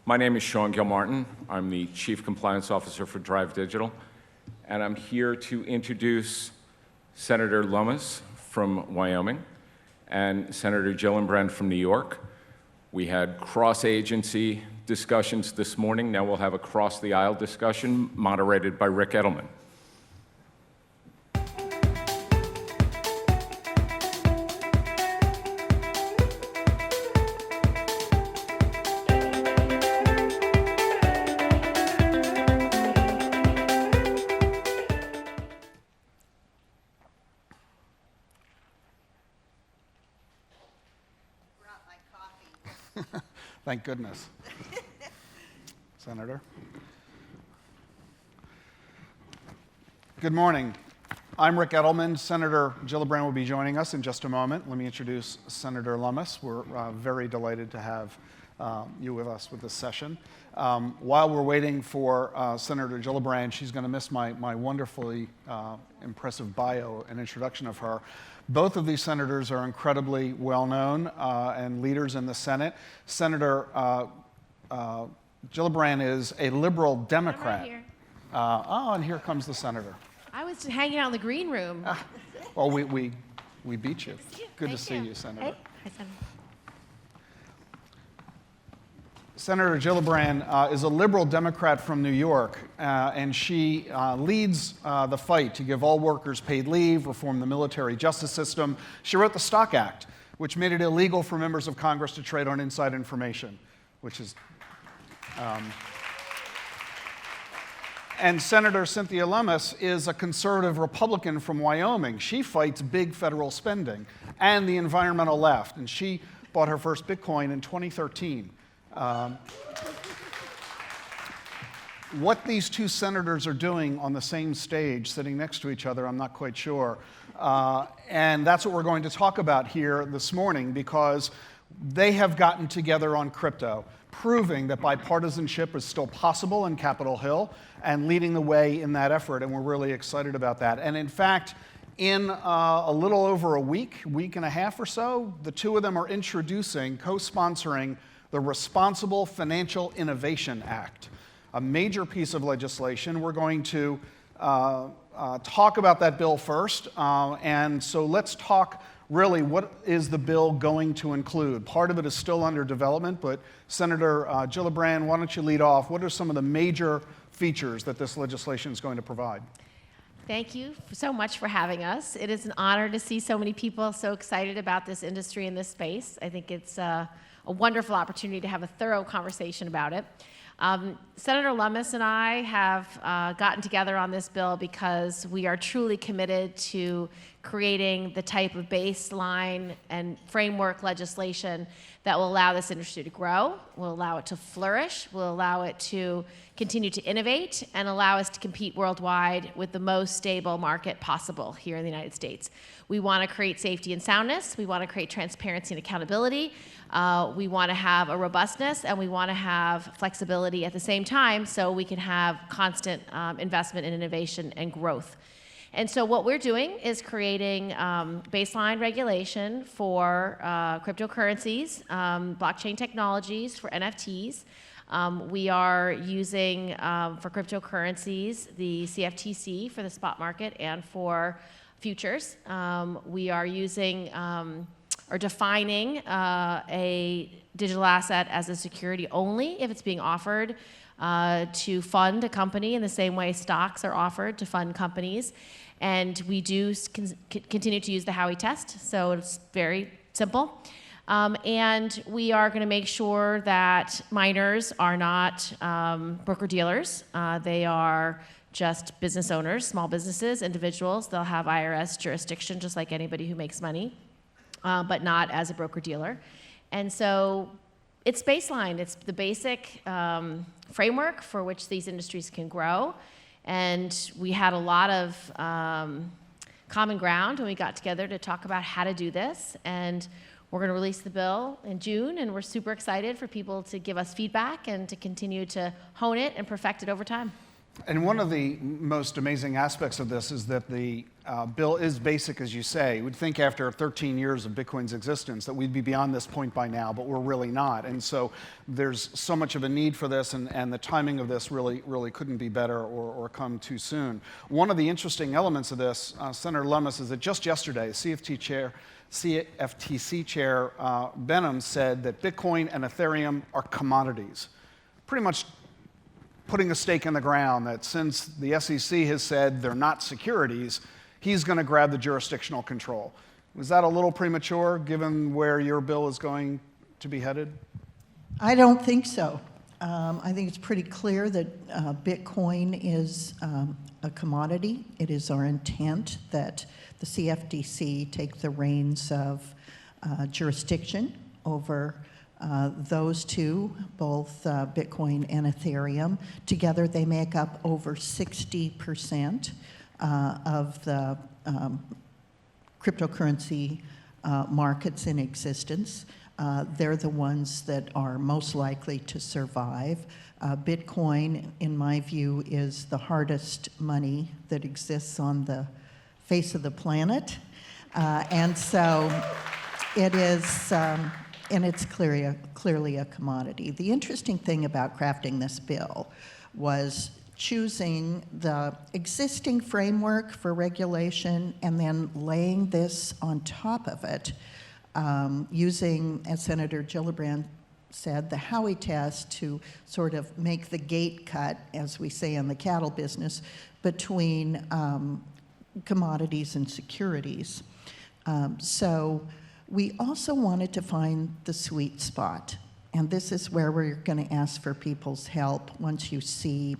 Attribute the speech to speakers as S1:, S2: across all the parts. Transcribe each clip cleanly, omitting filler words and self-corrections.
S1: My name is Sean Gilmartin. I'm the Chief Compliance Officer for Drive Digital, and I'm here to introduce Senator Lummis from Wyoming and Senator Gillibrand from New York. We had cross-agency discussions this morning. Now we'll have a cross-the-aisle discussion moderated by Ric Edelman.
S2: Thank goodness. Senator. Good morning. I'm Ric Edelman. Senator Gillibrand will be joining us in just a moment. Let me introduce Senator Lummis. We're very delighted to have you with us with this session. While we're waiting for Senator Gillibrand, she's going to miss my wonderfully impressive bio and introduction of her. Both of these senators are incredibly well-known and leaders in the Senate. Senator Gillibrand is a liberal Democrat.
S3: I'm right here.
S2: Oh, and here comes the senator.
S3: I was hanging out in the green room.
S2: Well, we beat you. Good to
S3: Thank
S2: see you, Senator.
S3: Hey. Hi, Senator.
S2: Senator Gillibrand is a liberal Democrat from New York, and she leads the fight to give all workers paid leave, reform the military justice system. She wrote the Stock Act, which made it illegal for members of Congress to trade on inside information, which is... And Senator Cynthia Lummis is a conservative Republican from Wyoming. She fights big federal spending and the environmental left, and she bought her first Bitcoin in 2013. What these two senators are doing on the same stage, sitting next to each other, I'm not quite sure. And that's what we're going to talk about here this morning, because they have gotten together on crypto, proving that bipartisanship is still possible in Capitol Hill and leading the way in that effort, and we're really excited about that. And in fact, in a little over a week and a half or so, the two of them are introducing, co-sponsoring the Responsible Financial Innovation Act, a major piece of legislation. We're going to talk about that bill first, and so let's talk really what is the bill going to include. Part of it is still under development, but Senator Gillibrand, why don't you lead off? What are some of the major features that this legislation is going to provide?
S3: Thank you so much for having us. It is an honor to see so many people so excited about this industry and this space. I think it's a wonderful opportunity to have a thorough conversation about it. Senator Lummis and I have gotten together on this bill because we are truly committed to creating the type of baseline and framework legislation that will allow this industry to grow, will allow it to flourish, will allow it to continue to innovate, and allow us to compete worldwide with the most stable market possible here in the United States. We want to create safety and soundness. We want to create transparency and accountability. We want to have a robustness, and we want to have flexibility at the same time so we can have constant investment in innovation and growth. And so what we're doing is creating baseline regulation for cryptocurrencies, blockchain technologies, for NFTs. We are using, for cryptocurrencies, the CFTC for the spot market and for futures. We are using or defining a digital asset as a security only if it's being offered to fund a company in the same way stocks are offered to fund companies. And we do continue to use the Howey test, so it's very simple. And we are going to make sure that minors are not broker-dealers. They are just business owners, small businesses, individuals. They'll have IRS jurisdiction just like anybody who makes money, but not as a broker-dealer. And so it's baseline. It's the basic framework for which these industries can grow. And we had a lot of common ground when we got together to talk about how to do this. And we're going to release the bill in June, and we're super excited for people to give us feedback and to continue to hone it and perfect it over time.
S2: And one of the most amazing aspects of this is that the bill is basic, as you say. You would think after 13 years of Bitcoin's existence that we'd be beyond this point by now, but we're really not. And so there's so much of a need for this, and the timing of this really couldn't be better or come too soon. One of the interesting elements of this, Senator Lummis, is that just yesterday, CFTC Chair Benham said that Bitcoin and Ethereum are commodities. Pretty much putting a stake in the ground that since the SEC has said they're not securities, he's going to grab the jurisdictional control. Was that a little premature, given where your bill is going to be headed?
S4: I don't think so. I think it's pretty clear that Bitcoin is a commodity. It is our intent that the CFTC take the reins of jurisdiction over those two, both Bitcoin and Ethereum. Together, they make up over 60% of the cryptocurrency markets in existence. They're the ones that are most likely to survive. Bitcoin, in my view, is the hardest money that exists on the face of the planet. And so it is, and it's clearly a commodity. The interesting thing about crafting this bill was choosing the existing framework for regulation and then laying this on top of it, using, as Senator Gillibrand said, the Howey test to sort of make the gate cut, as we say in the cattle business, between commodities and securities. So we also wanted to find the sweet spot, and this is where we're going to ask for people's help once you see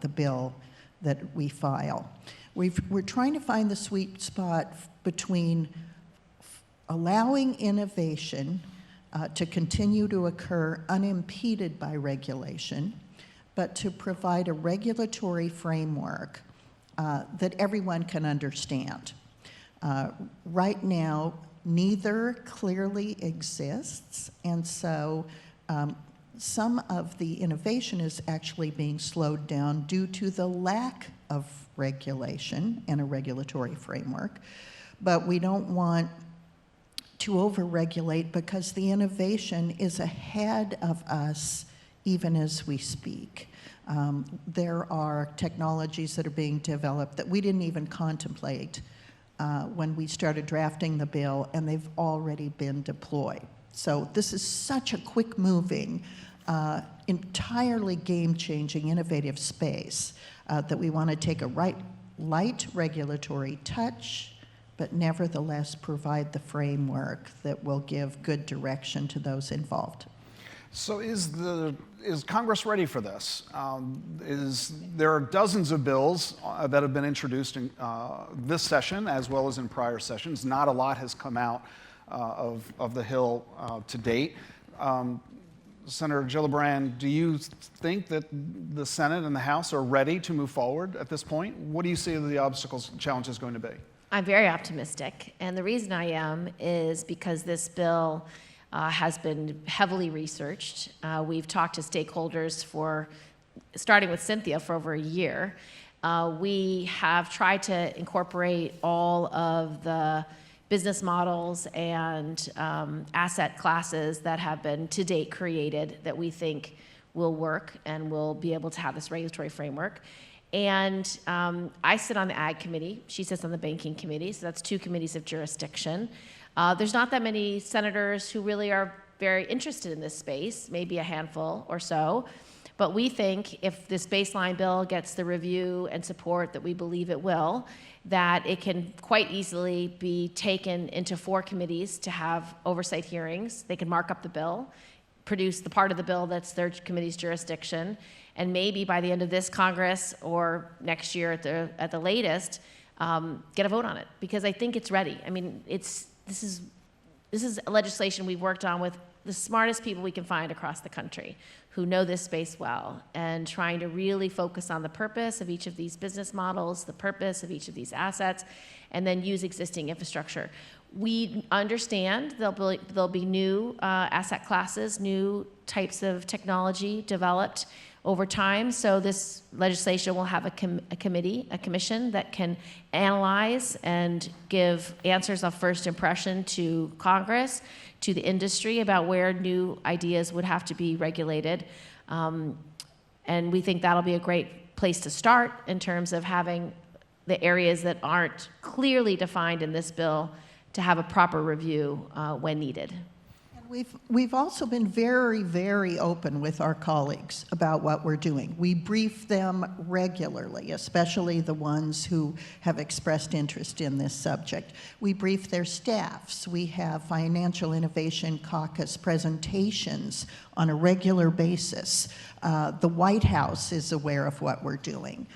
S4: the bill that we file. We're trying to find the sweet spot between allowing innovation to continue to occur unimpeded by regulation, but to provide a regulatory framework that everyone can understand. Right now, neither clearly exists, and so some of the innovation is actually being slowed down due to the lack of regulation and a regulatory framework. But we don't want to over-regulate because the innovation is ahead of us even as we speak. There are technologies that are being developed that we didn't even contemplate when we started drafting the bill, and they've already been deployed. So this is such a quick-moving, entirely game-changing, innovative space that we want to take a light regulatory touch, but nevertheless provide the framework that will give good direction to those involved.
S2: So is Congress ready for this? There are dozens of bills that have been introduced in this session as well as in prior sessions. Not a lot has come out of the Hill to date. Senator Gillibrand, do you think that the Senate and the House are ready to move forward at this point? What do you see the obstacles and challenges going to be?
S3: I'm very optimistic, and the reason I am is because this bill has been heavily researched. We've talked to stakeholders starting with Cynthia, for over a year. We have tried to incorporate all of the business models and asset classes that have been to date created that we think will work and will be able to have this regulatory framework. And I sit on the Ag Committee. She sits on the Banking Committee, so that's two committees of jurisdiction. There's not that many senators who really are very interested in this space, maybe a handful or so. But we think if this baseline bill gets the review and support that we believe it will, that it can quite easily be taken into 4 committees to have oversight hearings. They can mark up the bill, produce the part of the bill that's their committee's jurisdiction, and maybe by the end of this Congress or next year at the latest, get a vote on it, because I think it's ready. I mean, this is legislation we've worked on with the smartest people we can find across the country who know this space well, and trying to really focus on the purpose of each of these business models, the purpose of each of these assets, and then use existing infrastructure. We understand there'll be new asset classes, new types of technology developed over time. So this legislation will have a commission that can analyze and give answers of first impression to Congress, to the industry about where new ideas would have to be regulated. And we think that'll be a great place to start in terms of having the areas that aren't clearly defined in this bill to have a proper review when needed.
S4: We've also been very, very open with our colleagues about what we're doing. We brief them regularly, especially the ones who have expressed interest in this subject. We brief their staffs. We have Financial Innovation Caucus presentations on a regular basis. The White House is aware of what we're doing.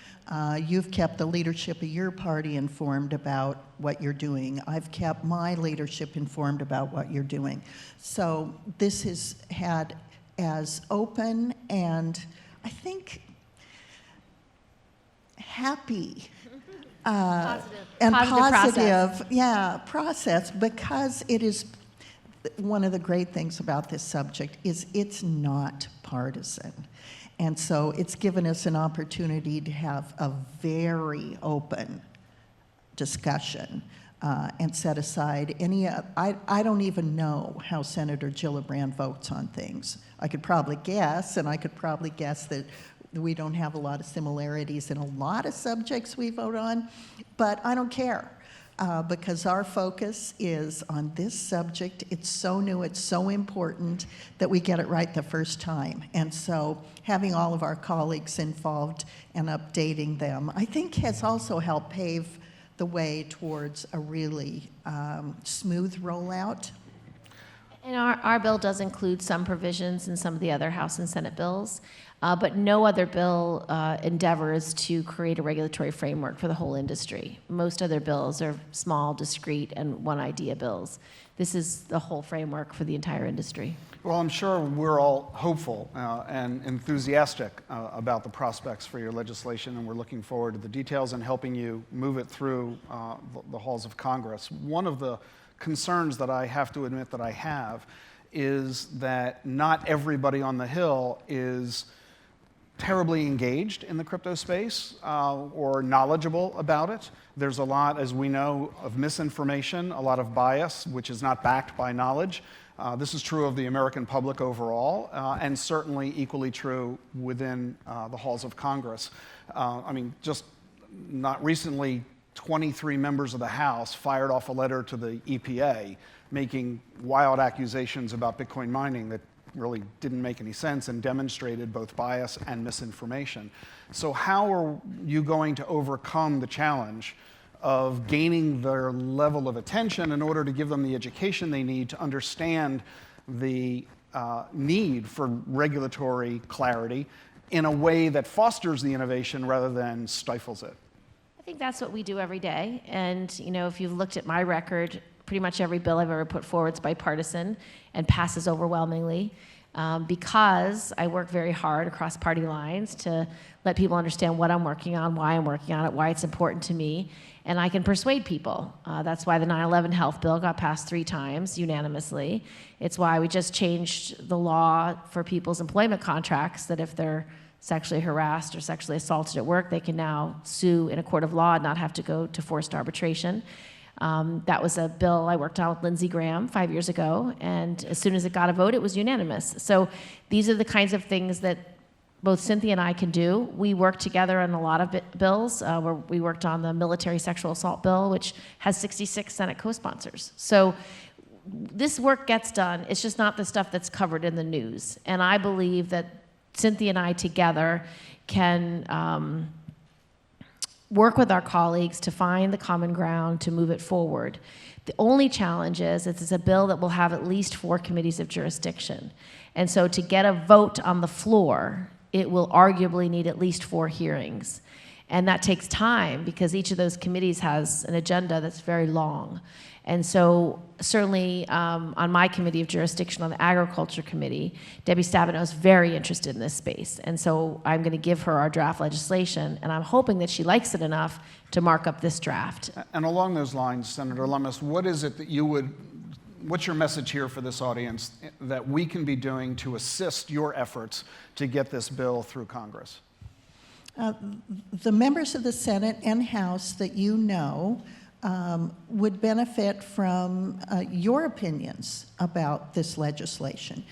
S4: You've kept the leadership of your party informed about what you're doing. I've kept my leadership informed about what you're doing. So this has had as open and, I think, happy and positive process, because it is one of the great things about this subject is it's not partisan. And so it's given us an opportunity to have a very open discussion and set aside any, I don't even know how Senator Gillibrand votes on things. I could probably guess, and I could probably guess that we don't have a lot of similarities in a lot of subjects we vote on, but I don't care. Because our focus is on this subject. It's so new, it's so important that we get it right the first time. And so having all of our colleagues involved and updating them, I think has also helped pave the way towards a really smooth rollout.
S3: And our bill does include some provisions in some of the other House and Senate bills, but no other bill endeavors to create a regulatory framework for the whole industry. Most other bills are small, discrete, and one-idea bills. This is the whole framework for the entire industry.
S2: Well, I'm sure we're all hopeful and enthusiastic about the prospects for your legislation, and we're looking forward to the details and helping you move it through the halls of Congress. One of the concerns that I have to admit that I have is that not everybody on the Hill is terribly engaged in the crypto space or knowledgeable about it. There's a lot, as we know, of misinformation, a lot of bias, which is not backed by knowledge. This is true of the American public overall, and certainly equally true within the halls of Congress. I mean, just not recently, 23 members of the House fired off a letter to the EPA making wild accusations about Bitcoin mining that really didn't make any sense and demonstrated both bias and misinformation. So how are you going to overcome the challenge of gaining their level of attention in order to give them the education they need to understand the need for regulatory clarity in a way that fosters the innovation rather than stifles it?
S3: I think that's what we do every day. And you know, if you've looked at my record, pretty much every bill I've ever put forward is bipartisan and passes overwhelmingly because I work very hard across party lines to let people understand what I'm working on, why I'm working on it, why it's important to me, and I can persuade people. That's why the 9/11 health bill got passed 3 times unanimously. It's why we just changed the law for people's employment contracts that if they're sexually harassed or sexually assaulted at work, they can now sue in a court of law and not have to go to forced arbitration. That was a bill I worked on with Lindsey Graham 5 years ago, and as soon as it got a vote, it was unanimous. So these are the kinds of things that both Cynthia and I can do. We work together on a lot of bills. Where we worked on the military sexual assault bill, which has 66 Senate co-sponsors. So this work gets done. It's just not the stuff that's covered in the news. And I believe that Cynthia and I together can work with our colleagues to find the common ground to move it forward. The only challenge is it's a bill that will have at least 4 committees of jurisdiction. And so to get a vote on the floor, it will arguably need at least 4 hearings. And that takes time because each of those committees has an agenda that's very long. And so certainly on my committee of jurisdiction, on the Agriculture Committee, Debbie Stabenow is very interested in this space. And so I'm going to give her our draft legislation, and I'm hoping that she likes it enough to mark up this draft.
S2: And along those lines, Senator Lummis, what is it that you would what's your message here for this audience that we can be doing to assist your efforts to get this bill through Congress?
S4: The members of the Senate and House that you know would benefit from your opinions about this legislation.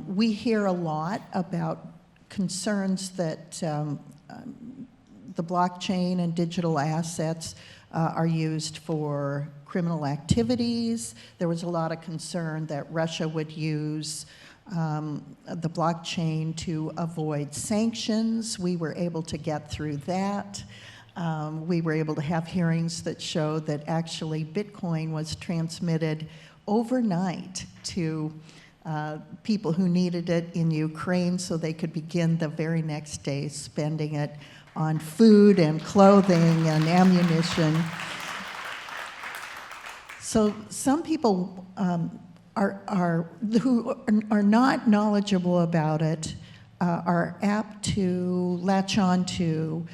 S4: We hear a lot about concerns that the blockchain and digital assets are used for criminal activities. There was a lot of concern that Russia would use the blockchain to avoid sanctions. We were able to get through that. We were able to have hearings that showed that actually Bitcoin was transmitted overnight to people who needed it in Ukraine so they could begin the very next day spending it on food and clothing and ammunition. So some people who are not knowledgeable about it are apt to latch on to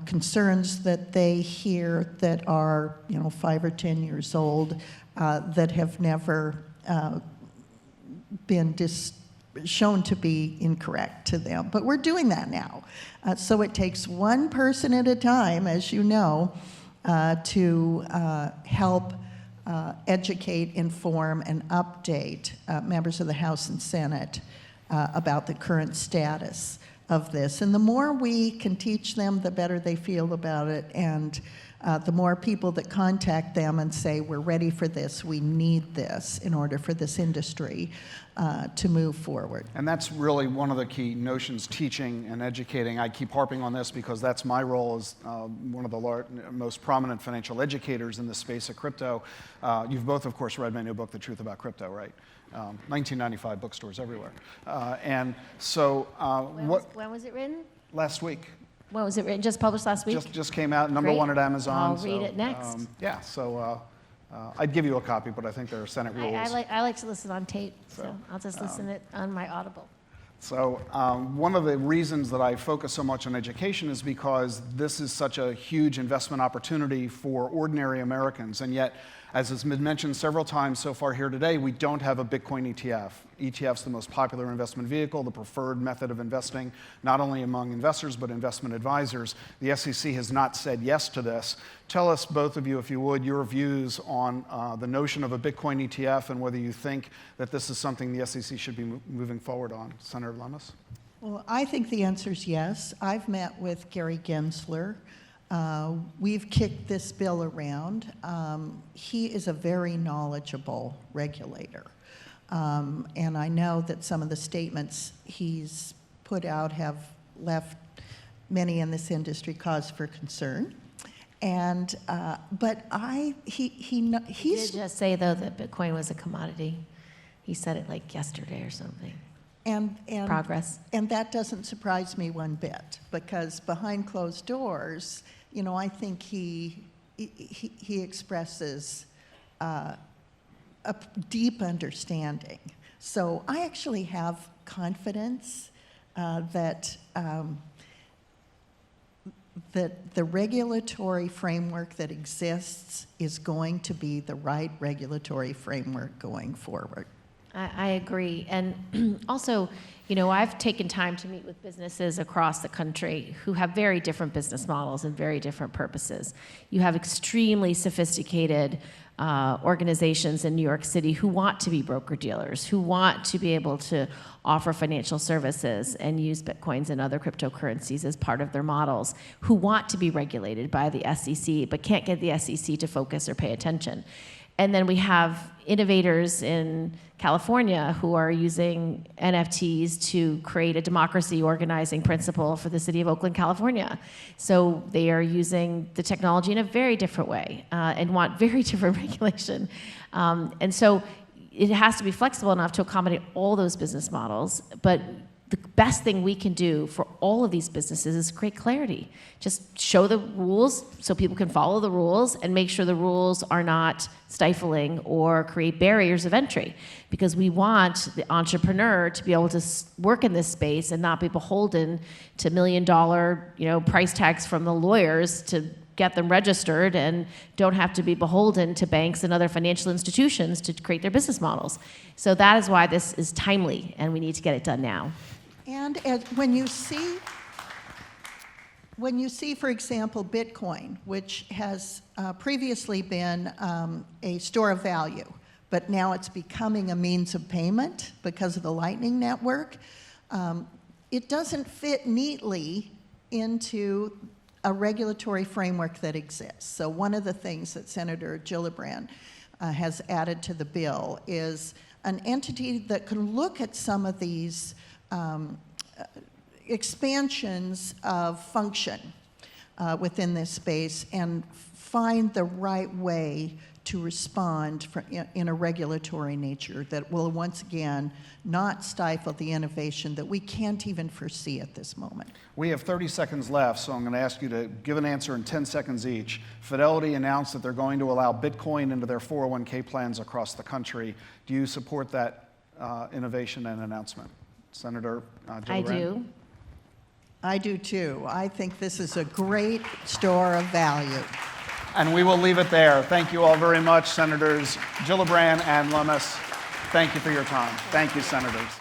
S4: concerns that they hear that are 5 or 10 years old that have never been shown to be incorrect to them. But we're doing that now. So it takes one person at a time, as you know, to help educate, inform, and update members of the House and Senate about the current status of this. And the more we can teach them, the better they feel about it, and the more people that contact them and say, we're ready for this, we need this in order for this industry to move forward.
S2: And that's really one of the key notions, teaching and educating. I keep harping on this because that's my role as one of the most prominent financial educators in the space of crypto. You've both, of course, read my new book, The Truth About Crypto, right? 1995 bookstores everywhere. And so
S3: when was it written?
S2: Last week.
S3: When was it written? Just published last week?
S2: Just came out, number
S3: Great.
S2: 1 at Amazon.
S3: I'll read it next.
S2: Yeah, so I'd give you a copy, but I think there are Senate rules.
S3: I like to listen on tape, so I'll just listen it on my Audible.
S2: So one of the reasons that I focus so much on education is because this is such a huge investment opportunity for ordinary Americans, and yet, as has been mentioned several times so far here today, we don't have a Bitcoin ETF. ETF's the most popular investment vehicle, the preferred method of investing, not only among investors, but investment advisors. The SEC has not said yes to this. Tell us, both of you, if you would, your views on the notion of a Bitcoin ETF and whether you think that this is something the SEC should be moving forward on. Senator Lummis?
S4: Well, I think the answer is yes. I've met with Gary Gensler. We've kicked this bill around. He is a very knowledgeable regulator. And I know that some of the statements he's put out have left many in this industry cause for concern. And but he did
S3: just say though that Bitcoin was a commodity. He said it like yesterday or something.
S4: And
S3: progress.
S4: And that doesn't surprise me one bit, because behind closed doors, I think he expresses a deep understanding. So I actually have confidence that the regulatory framework that exists is going to be the right regulatory framework going forward.
S3: I agree. And also, I've taken time to meet with businesses across the country who have very different business models and very different purposes. You have extremely sophisticated organizations in New York City who want to be broker-dealers, who want to be able to offer financial services and use Bitcoins and other cryptocurrencies as part of their models, who want to be regulated by the SEC but can't get the SEC to focus or pay attention. And then we have innovators in California who are using NFTs to create a democracy organizing principle for the city of Oakland, California. So they are using the technology in a very different way and want very different regulation. And so it has to be flexible enough to accommodate all those business models, but the best thing we can do for all of these businesses is create clarity. Just show the rules so people can follow the rules and make sure the rules are not stifling or create barriers of entry. Because we want the entrepreneur to be able to work in this space and not be beholden to $1 million, price tags from the lawyers to get them registered and don't have to be beholden to banks and other financial institutions to create their business models. So that is why this is timely, and we need to get it done now.
S4: And when you see, for example, Bitcoin, which has previously been a store of value, but now it's becoming a means of payment because of the Lightning Network, it doesn't fit neatly into a regulatory framework that exists. So one of the things that Senator Gillibrand has added to the bill is an entity that can look at some of these expansions of function within this space and find the right way to respond in a regulatory nature that will once again not stifle the innovation that we can't even foresee at this moment.
S2: We have 30 seconds left, so I'm going to ask you to give an answer in 10 seconds each. Fidelity announced that they're going to allow Bitcoin into their 401k plans across the country. Do you support that innovation and announcement? Senator Gillibrand?
S3: I do.
S4: I do too. I think this is a great store of value.
S2: And we will leave it there. Thank you all very much, Senators Gillibrand and Lummis. Thank you for your time. Thank you, Senators.